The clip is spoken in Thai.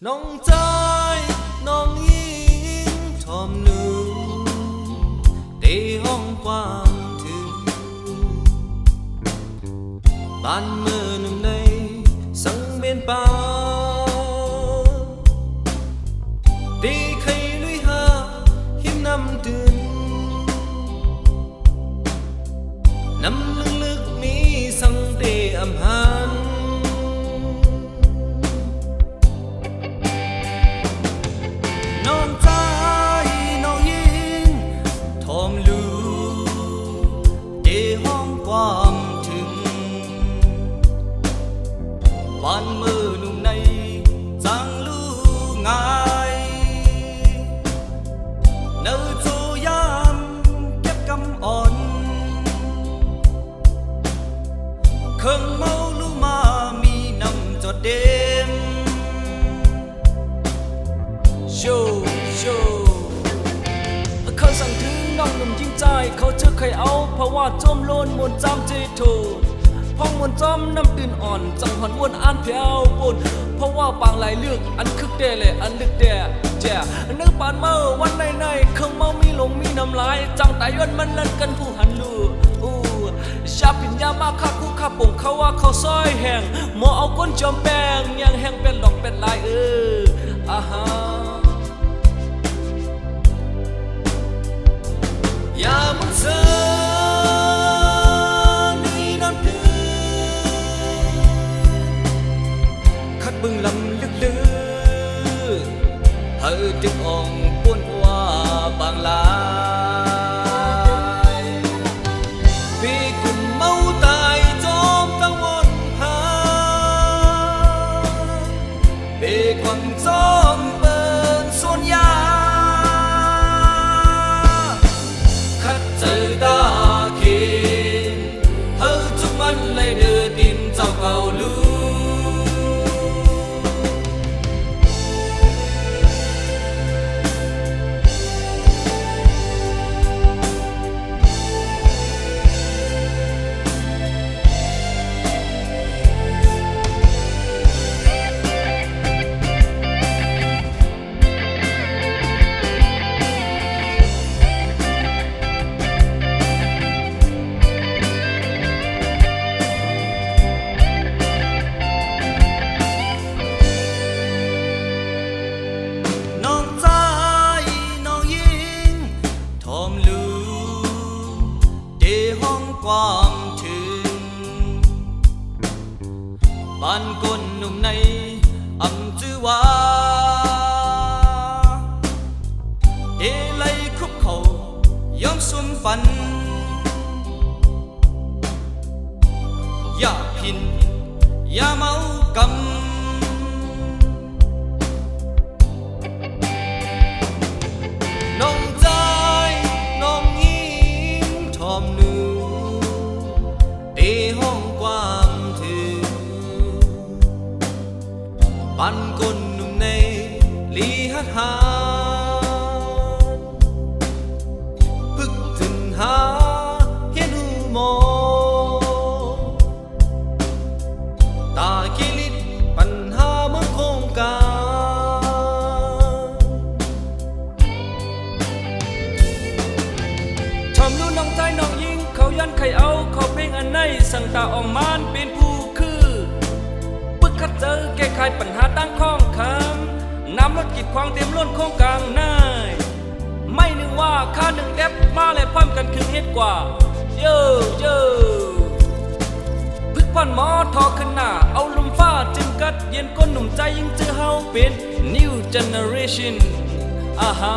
น้องใจน้องยิงทอมหนูตีห้องความถึงบ้านเมื่อหนุ่มในสังเบียนป่าตีใครลุยหาหิมน้ำตื่นน้ำลึกๆมีสังเตอำหันน้องใจน้องยิงทอมลูเตห้องความถึงบ้านเมื่อหนุ่มในจังลูง่ายเนื้อโจยามเก็บกำอ่อนเครื่องเมาลูมามีน้ำจดเด่นโชเขาสั่งถึงน้องหนุ่มยิ่งใจเขาจะเคยเอาเพราะว่าจมโลนมวนจำเจโถพ้องมวนจอมน้ำตื่นอ่อนจังหอนวนอ่านเพียวปนเพราะว่าปางไหลเลือกอันคึกเดเลยอันลึกแดแจ่นึกปานเมื่อวันในเครื่องเมามีหลงมีน้ำลายจังแต่ย้อนมันเล่นกันผู้หันลูชาปิญญามาคักคู่ขับป่งเขาว่าเขาซอยแห้งหมอเอาก้นจอมแป้งยังแห้งเป็นหลอกเป็นลายอาฮาอย่ามึงเสือนี่นอนตื่นคัดบึงลำลึกๆเฮ้ดึกอ่องป้วนว่าบางลายพี่กุนเมาตายจอมตั้งวนหาเบกวังจอมเปิดส่วนยาเจอตาเขียนเฮ้ทุกมันเลยเดือดินเจ้าเก่าลูความถึงบ้านก้นหนุ่มในอำจือว่าเอไลครุบเขาย้อมสวมฝันอย่าพินอย่าเมากำน้องใจน้องยิงทอมหนูห้องความถึงปันก้นหนุ่มในลีฮัดหาพึกถึงหาเห็นหูมอตากิลิดปัญหาเมืองโครงการชมรู้น้องใจน้องยิงเขายันไข่เอาเขาเพลงอันไหนสั่งตาออกมานเป็นผู้คือปึกคัดเจอแก้ไขปัญหาตั้งข้องคำน้ำลดกีดขวางเต็มล้นโค้งกลางนายไม่นึกว่าค่าหนึ่งแดบมาและพร้อมกันคือเฮ็ดกว่าเย่พึกพันหมอทอขึ้นหน้าเอาลมฟ้าจึงกัดเย็นก้นหนุ่มใจยิ่งเจอเฮาเป็น New Generation อาฮา